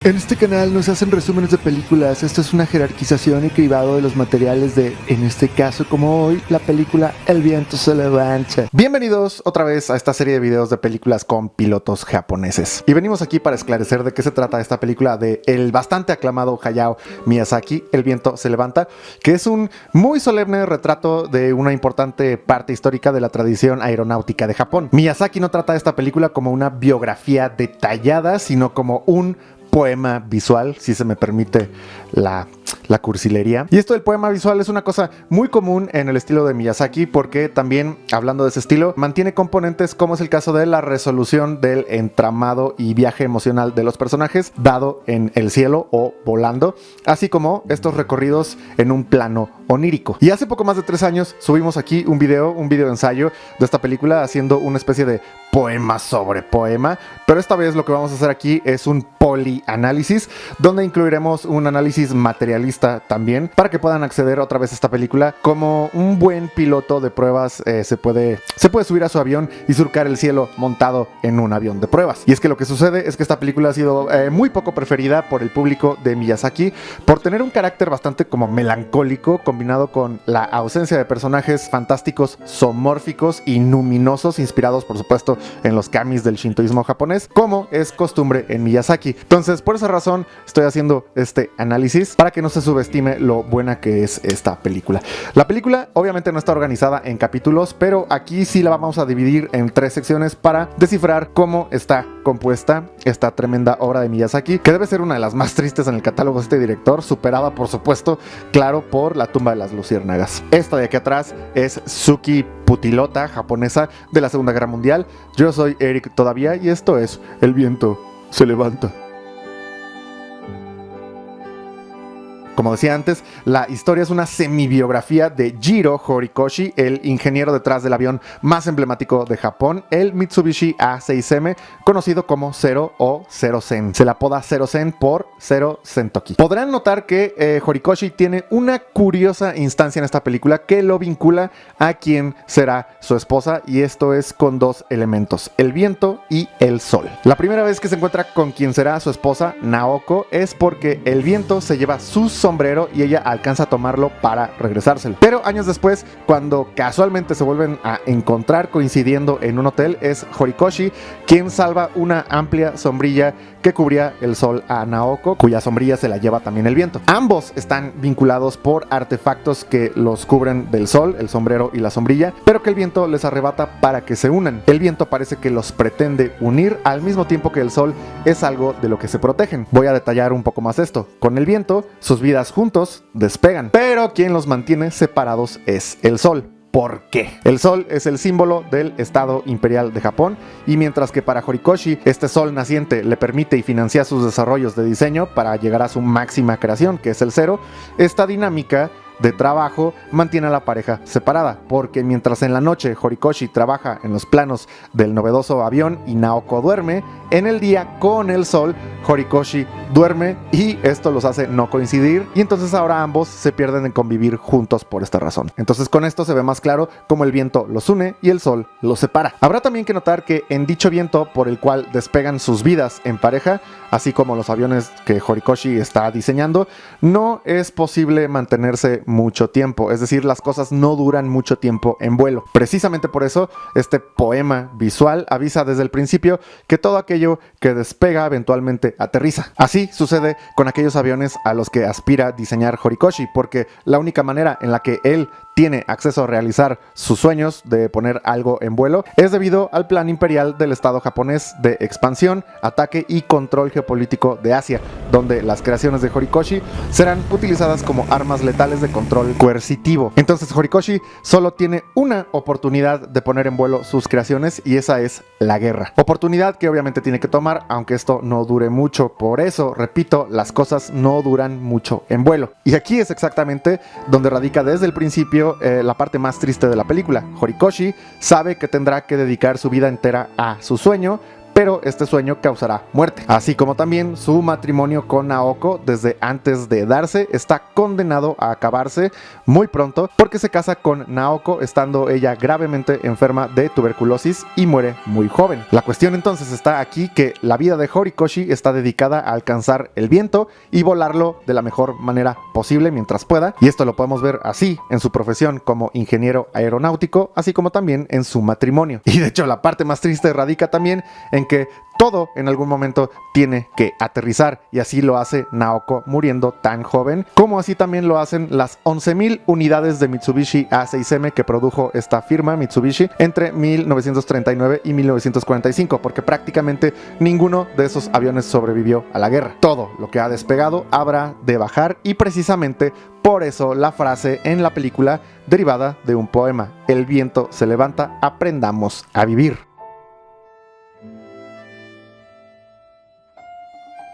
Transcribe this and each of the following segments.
En este canal no se hacen resúmenes de películas, esto es una jerarquización y cribado de los materiales de, en este caso como hoy, la película El viento se levanta. Bienvenidos otra vez a esta serie de videos de películas con pilotos japoneses. Y venimos aquí para esclarecer de qué se trata esta película de el bastante aclamado Hayao Miyazaki, El viento se levanta, que es un muy solemne retrato de una importante parte histórica de la tradición aeronáutica de Japón. Miyazaki no trata esta película como una biografía detallada, sino como un poema visual, si se me permite la cursilería. Y esto del poema visual es una cosa muy común en el estilo de Miyazaki, porque también, hablando de ese estilo, mantiene componentes como es el caso de la resolución del entramado y viaje emocional de los personajes, dado en el cielo o volando, así como estos recorridos en un plano onírico. Y hace poco más de 3 años subimos aquí un video ensayo de esta película, haciendo una especie de poema sobre poema, pero esta vez lo que vamos a hacer aquí es un polianálisis, donde incluiremos un análisis materialista también, para que puedan acceder otra vez a esta película. Como un buen piloto de pruebas se puede subir a su avión y surcar el cielo montado en un avión de pruebas. Y es que lo que sucede es que esta película ha sido muy poco preferida por el público de Miyazaki, por tener un carácter bastante como melancólico, combinado con la ausencia de personajes fantásticos, zoomórficos y luminosos, inspirados por supuesto en los kamis del shintoísmo japonés, como es costumbre en Miyazaki. Entonces, por esa razón estoy haciendo este análisis para que no se subestime lo buena que es esta película. La película obviamente no está organizada en capítulos, pero aquí sí la vamos a dividir en 3 secciones para descifrar cómo está compuesta esta tremenda obra de Miyazaki, que debe ser una de las más tristes en el catálogo de este director, superada por supuesto, claro, por La tumba de las luciérnagas. Esta de aquí atrás es Suki Putilota, japonesa de la Segunda Guerra Mundial. Yo soy Eric todavía y esto es El viento se levanta. Como decía antes, la historia es una semibiografía de Jiro Horikoshi, el ingeniero detrás del avión más emblemático de Japón, el Mitsubishi A6M, conocido como Zero o Zero Zen. Se le apoda Zero Zen por Zero Sentoki. Podrán notar que Horikoshi tiene una curiosa instancia en esta película que lo vincula a quien será su esposa, y esto es con 2 elementos, el viento y el sol. La primera vez que se encuentra con quien será su esposa, Naoko, es porque el viento se lleva sus sombrero y ella alcanza a tomarlo para regresárselo. Pero años después, cuando casualmente se vuelven a encontrar coincidiendo en un hotel, es Horikoshi quien salva una amplia sombrilla que cubría el sol a Naoko, cuya sombrilla se la lleva también el viento. Ambos están vinculados por artefactos que los cubren del sol, el sombrero y la sombrilla, pero que el viento les arrebata para que se unan. El viento parece que los pretende unir, al mismo tiempo que el sol es algo de lo que se protegen. Voy a detallar un poco más esto. Con el viento, sus vidas juntos despegan, pero quien los mantiene separados es el sol. ¿Por qué? El sol es el símbolo del Estado Imperial de Japón, y mientras que para Horikoshi este sol naciente le permite y financia sus desarrollos de diseño para llegar a su máxima creación, que es el cero, esta dinámica de trabajo mantiene a la pareja separada, porque mientras en la noche Horikoshi trabaja en los planos del novedoso avión y Naoko duerme, en el día con el sol Horikoshi duerme, y esto los hace no coincidir, y entonces ahora ambos se pierden en convivir juntos por esta razón. Entonces con esto se ve más claro cómo el viento los une y el sol los separa. Habrá también que notar que en dicho viento por el cual despegan sus vidas en pareja, así como los aviones que Horikoshi está diseñando, no es posible mantenerse mucho tiempo, es decir, las cosas no duran mucho tiempo en vuelo. Precisamente por eso, este poema visual avisa desde el principio que todo aquello que despega eventualmente aterriza. Así sucede con aquellos aviones a los que aspira diseñar Horikoshi, porque la única manera en la que él tiene acceso a realizar sus sueños de poner algo en vuelo es debido al plan imperial del Estado japonés de expansión, ataque y control geopolítico de Asia, donde las creaciones de Horikoshi serán utilizadas como armas letales de control coercitivo. Entonces Horikoshi solo tiene una oportunidad de poner en vuelo sus creaciones, y esa es la guerra. Oportunidad que obviamente tiene que tomar, aunque esto no dure mucho. Por eso, repito, las cosas no duran mucho en vuelo. Y aquí es exactamente donde radica desde el principio la parte más triste de la película. Horikoshi sabe que tendrá que dedicar su vida entera a su sueño, pero este sueño causará muerte. Así como también su matrimonio con Naoko desde antes de darse está condenado a acabarse muy pronto porque se casa con Naoko estando ella gravemente enferma de tuberculosis y muere muy joven. La cuestión entonces está aquí que la vida de Horikoshi está dedicada a alcanzar el viento y volarlo de la mejor manera posible mientras pueda, y esto lo podemos ver así en su profesión como ingeniero aeronáutico, así como también en su matrimonio. Y de hecho la parte más triste radica también en que todo en algún momento tiene que aterrizar, y así lo hace Naoko muriendo tan joven, como así también lo hacen las 11,000 unidades de Mitsubishi A6M que produjo esta firma Mitsubishi entre 1939 y 1945, porque prácticamente ninguno de esos aviones sobrevivió a la guerra. Todo lo que ha despegado habrá de bajar, y precisamente por eso la frase en la película derivada de un poema: el viento se levanta, aprendamos a vivir.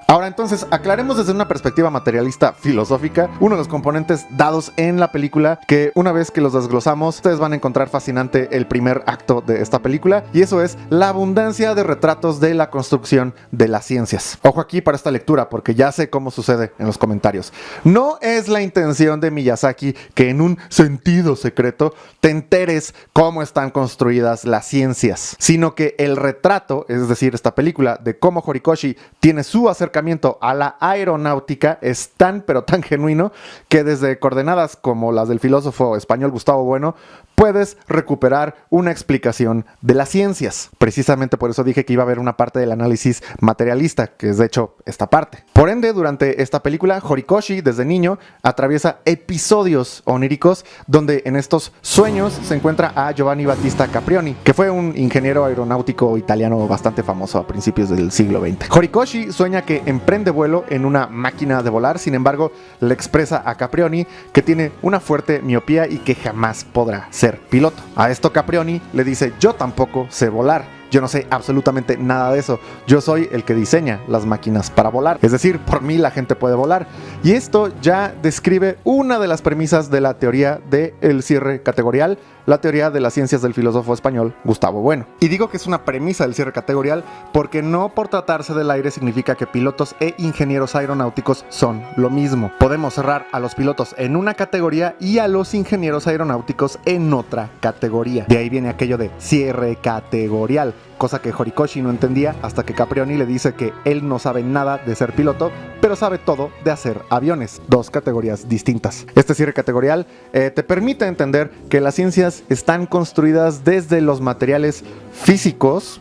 Ahora entonces, aclaremos desde una perspectiva materialista filosófica uno de los componentes dados en la película, que una vez que los desglosamos, ustedes van a encontrar fascinante el primer acto de esta película, y eso es la abundancia de retratos de la construcción de las ciencias. Ojo aquí para esta lectura, porque ya sé cómo sucede en los comentarios. No es la intención de Miyazaki que en un sentido secreto te enteres cómo están construidas las ciencias, sino que el retrato, es decir, esta película, de cómo Horikoshi tiene su acercamiento a la aeronáutica es tan pero tan genuino que desde coordenadas como las del filósofo español Gustavo Bueno puedes recuperar una explicación de las ciencias. Precisamente por eso dije que iba a haber una parte del análisis materialista, que es de hecho esta parte. Por ende, durante esta película, Horikoshi desde niño atraviesa episodios oníricos donde en estos sueños se encuentra a Giovanni Battista Caprioni, que fue un ingeniero aeronáutico italiano bastante famoso a principios del siglo XX. Horikoshi sueña que emprende vuelo en una máquina de volar, sin embargo, le expresa a Caprioni que tiene una fuerte miopía y que jamás podrá ser piloto. A esto Caprioni le dice: yo tampoco sé volar, yo no sé absolutamente nada de eso, yo soy el que diseña las máquinas para volar, es decir, por mí la gente puede volar. Y esto ya describe una de las premisas de la teoría del cierre categorial, la teoría de las ciencias del filósofo español Gustavo Bueno. Y digo que es una premisa del cierre categorial porque no por tratarse del aire significa que pilotos e ingenieros aeronáuticos son lo mismo. Podemos cerrar a los pilotos en una categoría y a los ingenieros aeronáuticos en otra categoría. De ahí viene aquello de cierre categorial, cosa que Horikoshi no entendía hasta que Caprioni le dice que él no sabe nada de ser piloto, pero sabe todo de hacer aviones. Dos categorías distintas. Este cierre categorial te permite entender que las ciencias están construidas desde los materiales físicos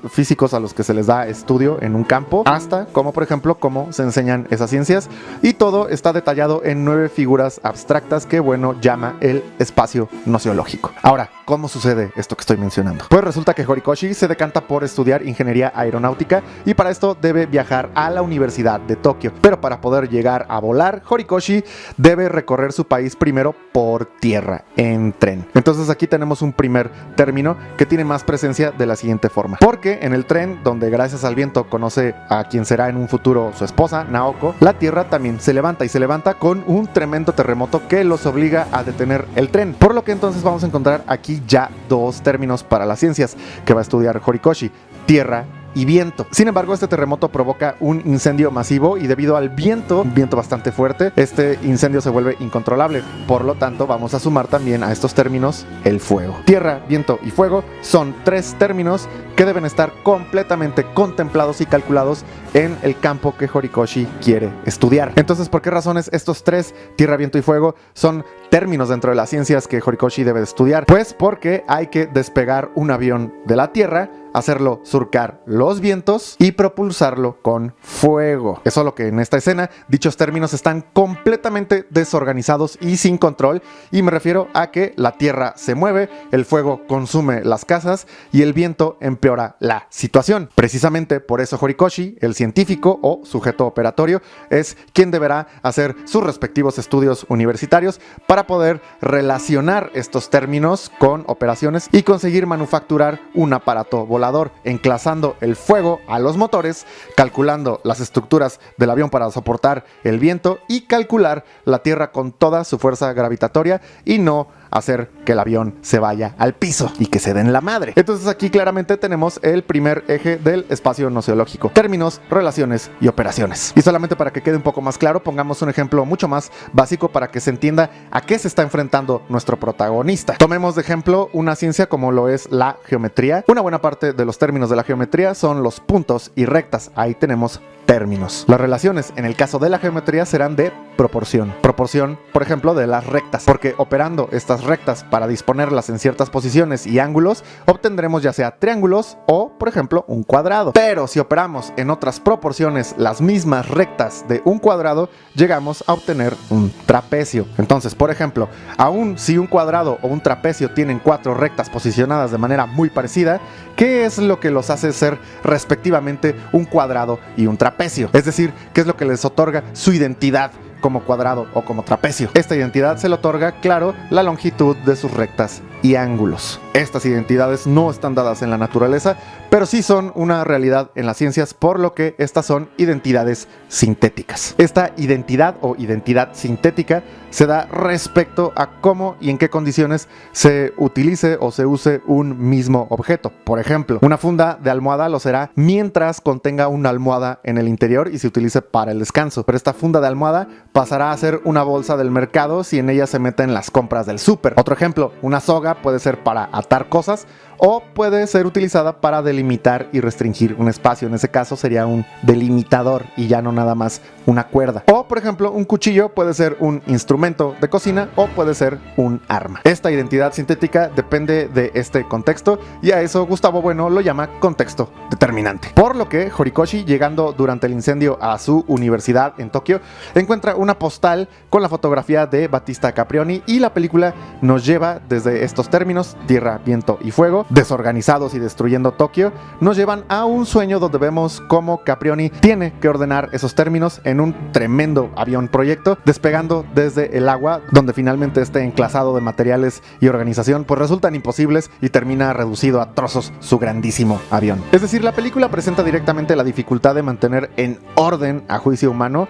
a los que se les da estudio en un campo, hasta como por ejemplo cómo se enseñan esas ciencias, y todo está detallado en 9 figuras abstractas que Bueno llama el espacio nociológico. Ahora, ¿cómo sucede esto que estoy mencionando? Pues resulta que Horikoshi se decanta por estudiar ingeniería aeronáutica, y para esto debe viajar a la Universidad de Tokio, pero para poder llegar a volar, Horikoshi debe recorrer su país primero por tierra, en tren. Entonces aquí tenemos un primer término que tiene más presencia de la siguiente forma: porque en el tren, donde gracias al viento conoce a quien será en un futuro su esposa, Naoko, la tierra también se levanta, y se levanta con un tremendo terremoto que los obliga a detener el tren, por lo que entonces vamos a encontrar aquí ya dos términos para las ciencias que va a estudiar Horikoshi: tierra y viento. Sin embargo, este terremoto provoca un incendio masivo, y debido al viento, un viento bastante fuerte, este incendio se vuelve incontrolable. Por lo tanto, vamos a sumar también a estos términos el fuego. Tierra, viento y fuego son 3 términos que deben estar completamente contemplados y calculados en el campo que Horikoshi quiere estudiar. Entonces, ¿por qué razones estos 3, tierra, viento y fuego, son términos dentro de las ciencias que Horikoshi debe estudiar? Pues porque hay que despegar un avión de la tierra, hacerlo surcar los vientos y propulsarlo con fuego. Es solo que en esta escena dichos términos están completamente desorganizados y sin control, y me refiero a que la tierra se mueve, el fuego consume las casas y el viento empeora la situación. Precisamente por eso Horikoshi, el científico o sujeto operatorio, es quien deberá hacer sus respectivos estudios universitarios para poder relacionar estos términos con operaciones y conseguir manufacturar un aparato volador, enclazando el fuego a los motores, calculando las estructuras del avión para soportar el viento y calcular la tierra con toda su fuerza gravitatoria, y no hacer que el avión se vaya al piso y que se den la madre. Entonces aquí claramente tenemos el primer eje del espacio noceológico: términos, relaciones y operaciones. Y solamente para que quede un poco más claro, pongamos un ejemplo mucho más básico para que se entienda a qué se está enfrentando nuestro protagonista. Tomemos de ejemplo una ciencia como lo es la geometría. Una buena parte de los términos de la geometría son los puntos y rectas. Ahí tenemos términos. Las relaciones en el caso de la geometría serán de proporción. Proporción, por ejemplo, de las rectas, porque operando estas rectas para disponerlas en ciertas posiciones y ángulos, obtendremos ya sea triángulos o, por ejemplo, un cuadrado. Pero si operamos en otras proporciones las mismas rectas de un cuadrado, llegamos a obtener un trapecio. Entonces, por ejemplo, aun si un cuadrado o un trapecio tienen 4 rectas posicionadas de manera muy parecida, ¿qué es lo que los hace ser respectivamente un cuadrado y un trapecio? Es decir, ¿qué es lo que les otorga su identidad como cuadrado o como trapecio? Esta identidad se le otorga, claro, la longitud de sus rectas y ángulos. Estas identidades no están dadas en la naturaleza, pero sí son una realidad en las ciencias, por lo que estas son identidades sintéticas. Esta identidad o identidad sintética se da respecto a cómo y en qué condiciones se utilice o se use un mismo objeto. Por ejemplo, una funda de almohada lo será mientras contenga una almohada en el interior y se utilice para el descanso, pero esta funda de almohada pasará a ser una bolsa del mercado si en ella se meten las compras del súper. Otro ejemplo, una soga puede ser para atar cosas o puede ser utilizada para delimitar y restringir un espacio. En ese caso sería un delimitador y ya no nada más una cuerda. O, por ejemplo, un cuchillo puede ser un instrumento de cocina o puede ser un arma. Esta identidad sintética depende de este contexto y a eso Gustavo Bueno lo llama contexto determinante. Por lo que Horikoshi, llegando durante el incendio a su universidad en Tokio, encuentra una postal con la fotografía de Battista Caprioni y la película nos lleva desde estos términos, tierra, viento y fuego, desorganizados y destruyendo Tokio, nos llevan a un sueño donde vemos cómo Caprioni tiene que ordenar esos términos en un tremendo avión proyecto, despegando desde el agua, donde finalmente este enclasado de materiales y organización pues resultan imposibles y termina reducido a trozos su grandísimo avión. Es decir, la película presenta directamente la dificultad de mantener en orden a juicio humano,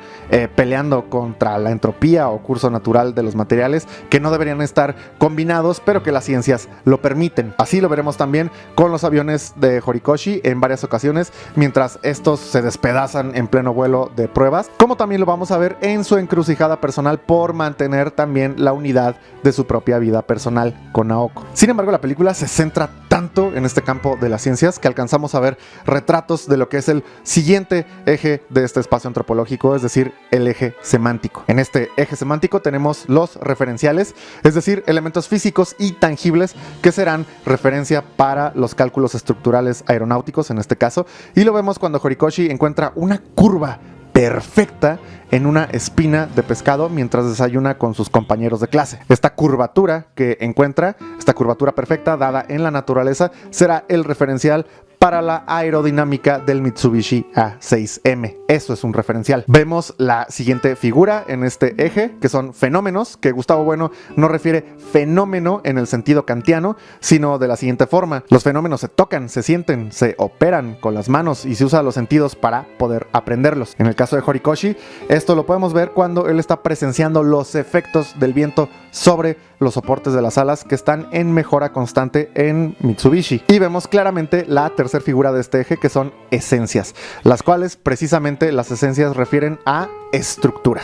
peleando contra la entropía o curso natural de los materiales que no deberían estar combinados, pero que las ciencias lo permiten. Así lo veremos también con los aviones de Horikoshi en varias ocasiones, mientras estos se despedazan en pleno vuelo de pruebas, como también lo vamos a ver en su encrucijada personal por mantener también la unidad de su propia vida personal con Naoko. Sin embargo, la película se centra tanto en este campo de las ciencias que alcanzamos a ver retratos de lo que es el siguiente eje de este espacio antropológico, es decir, el eje semántico. En este eje semántico tenemos los referenciales, es decir, elementos físicos y tangibles que serán referencia para los cálculos estructurales aeronáuticos en este caso, y lo vemos cuando Horikoshi encuentra una curva perfecta en una espina de pescado mientras desayuna con sus compañeros de clase. Esta curvatura que encuentra, esta curvatura perfecta dada en la naturaleza, será el referencial para la aerodinámica del Mitsubishi A6M. Eso es un referencial. Vemos la siguiente figura en este eje, que son fenómenos, que Gustavo Bueno no refiere fenómeno en el sentido kantiano, sino de la siguiente forma. Los fenómenos se tocan, se sienten, se operan con las manos y se usan los sentidos para poder aprenderlos. En el caso de Horikoshi, esto lo podemos ver cuando él está presenciando los efectos del viento sobre los soportes de las alas que están en mejora constante en Mitsubishi. Y vemos claramente la tercera figura de este eje, que son esencias, las cuales precisamente las esencias refieren a estructura,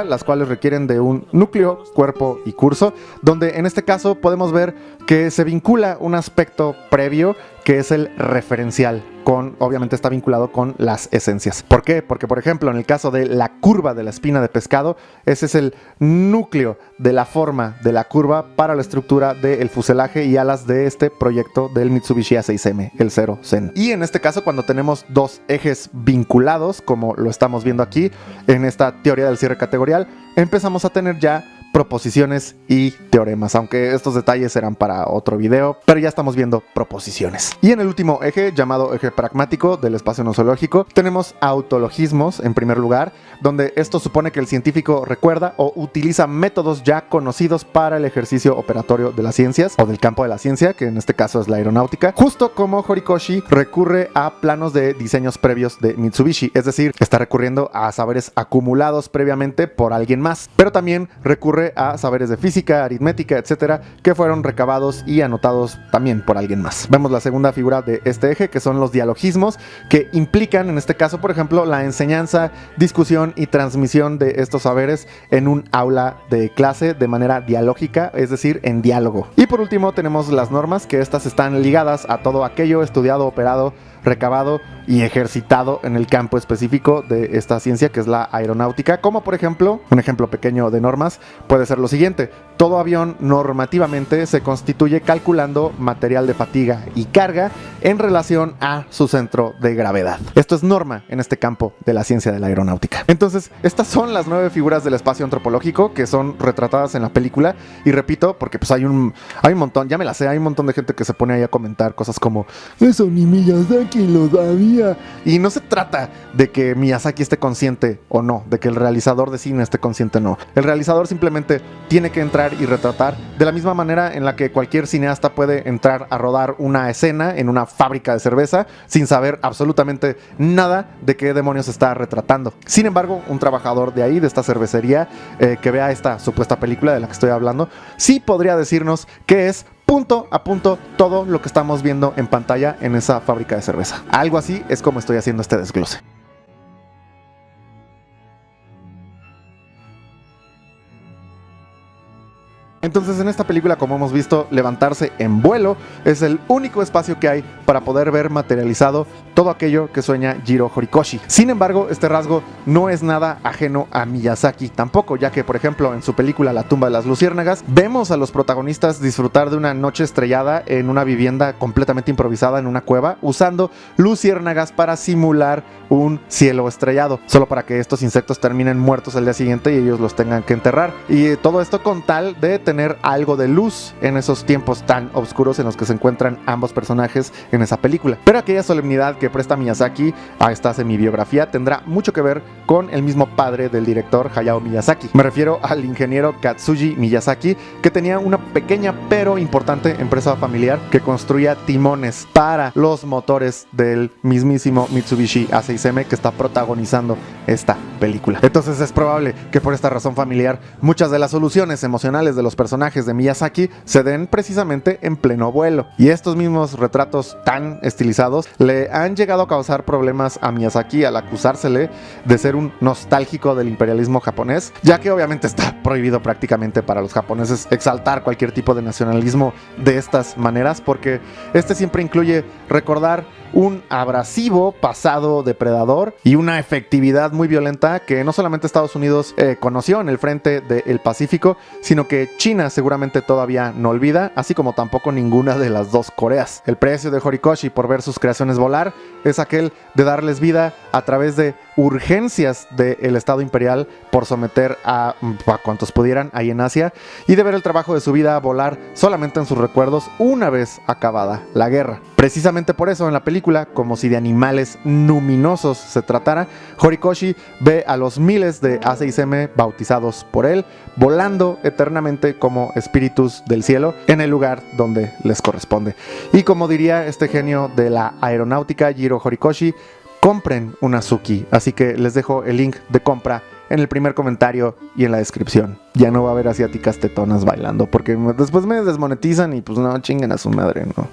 las cuales requieren de un núcleo, cuerpo y curso, donde en este caso podemos ver que se vincula un aspecto previo que es el referencial, obviamente está vinculado con las esencias. ¿Por qué? Porque, por ejemplo, en el caso de la curva de la espina de pescado, ese es el núcleo de la forma de la curva para la estructura del fuselaje y alas de este proyecto del Mitsubishi A6M, el Zero Zen. Y en este caso, cuando tenemos dos ejes vinculados, como lo estamos viendo aquí, en esta teoría del cierre categorial, empezamos a tener ya proposiciones y teoremas, aunque estos detalles serán para otro video, pero ya estamos viendo proposiciones. Y en el último eje, llamado eje pragmático del espacio nosológico, tenemos autologismos en primer lugar, donde esto supone que el científico recuerda o utiliza métodos ya conocidos para el ejercicio operatorio de las ciencias o del campo de la ciencia, que en este caso es la aeronáutica, justo como Horikoshi recurre a planos de diseños previos de Mitsubishi, es decir, está recurriendo a saberes acumulados previamente por alguien más, pero también recurre recurre a saberes de física, aritmética, etcétera, que fueron recabados y anotados también por alguien más. Vemos la segunda figura de este eje, que son los dialogismos, que implican, en este caso, por ejemplo, la enseñanza, discusión y transmisión de estos saberes en un aula de clase de manera dialógica, es decir, en diálogo. Y por último tenemos las normas, que estas están ligadas a todo aquello estudiado, operado, recabado y ejercitado en el campo específico de esta ciencia, que es la aeronáutica, como por ejemplo, un ejemplo pequeño de normas puede ser lo siguiente: todo avión normativamente se constituye calculando material de fatiga y carga en relación a su centro de gravedad. Esto es norma en este campo de la ciencia de la aeronáutica. Entonces, estas son las 9 figuras del espacio antropológico que son retratadas en la película, y repito, porque pues hay un montón, ya me la sé, hay un montón de gente que se pone ahí a comentar cosas como eso ni Miyazaki lo sabía. Y no se trata de que Miyazaki esté consciente o no, de que el realizador de cine esté consciente o no. El realizador simplemente tiene que entrar y retratar de la misma manera en la que cualquier cineasta puede entrar a rodar una escena en una fábrica de cerveza sin saber absolutamente nada de qué demonios está retratando. Sin embargo, un trabajador de ahí, de esta cervecería, que vea esta supuesta película de la que estoy hablando, sí podría decirnos qué es punto a punto todo lo que estamos viendo en pantalla en esa fábrica de cerveza. Algo así es como estoy haciendo este desglose. Entonces, en esta película, como hemos visto, levantarse en vuelo es el único espacio que hay para poder ver materializado todo aquello que sueña Jiro Horikoshi. Sin embargo, este rasgo no es nada ajeno a Miyazaki tampoco, ya que, por ejemplo, en su película La tumba de las luciérnagas, vemos a los protagonistas disfrutar de una noche estrellada en una vivienda completamente improvisada en una cueva, usando luciérnagas para simular un cielo estrellado, solo para que estos insectos terminen muertos al día siguiente y ellos los tengan que enterrar. Y todo esto con tal de tener algo de luz en esos tiempos tan oscuros en los que se encuentran ambos personajes en esa película. Pero aquella solemnidad que presta Miyazaki a esta semibiografía tendrá mucho que ver con el mismo padre del director, Hayao Miyazaki. Me refiero al ingeniero Katsuji Miyazaki, que tenía una pequeña pero importante empresa familiar que construía timones para los motores del mismísimo Mitsubishi A6M que está protagonizando esta película. Entonces es probable que por esta razón familiar muchas de las soluciones emocionales de los personajes de Miyazaki se den precisamente en pleno vuelo. Y estos mismos retratos tan estilizados le han llegado a causar problemas a Miyazaki al acusársele de ser un nostálgico del imperialismo japonés, ya que obviamente está prohibido prácticamente para los japoneses exaltar cualquier tipo de nacionalismo de estas maneras, porque este siempre incluye recordar un abrasivo pasado depredador y una efectividad muy violenta que no solamente Estados Unidos conoció en el frente del Pacífico, sino que China seguramente todavía no olvida, así como tampoco ninguna de las dos Coreas. El precio de Horikoshi por ver sus creaciones volar es aquel de darles vida a través de urgencias del Estado imperial por someter a cuantos pudieran ahí en Asia, y de ver el trabajo de su vida volar solamente en sus recuerdos una vez acabada la guerra. Precisamente por eso en la película, como si de animales luminosos se tratara, Horikoshi ve a los miles de A6M bautizados por él, volando eternamente como espíritus del cielo en el lugar donde les corresponde. Y como diría este genio de la aeronáutica, Jiro Horikoshi, compren una Suki. Así que les dejo el link de compra en el primer comentario y en la descripción. Ya no va a haber asiáticas tetonas bailando, porque después me desmonetizan y pues no, chinguen a su madre, ¿no?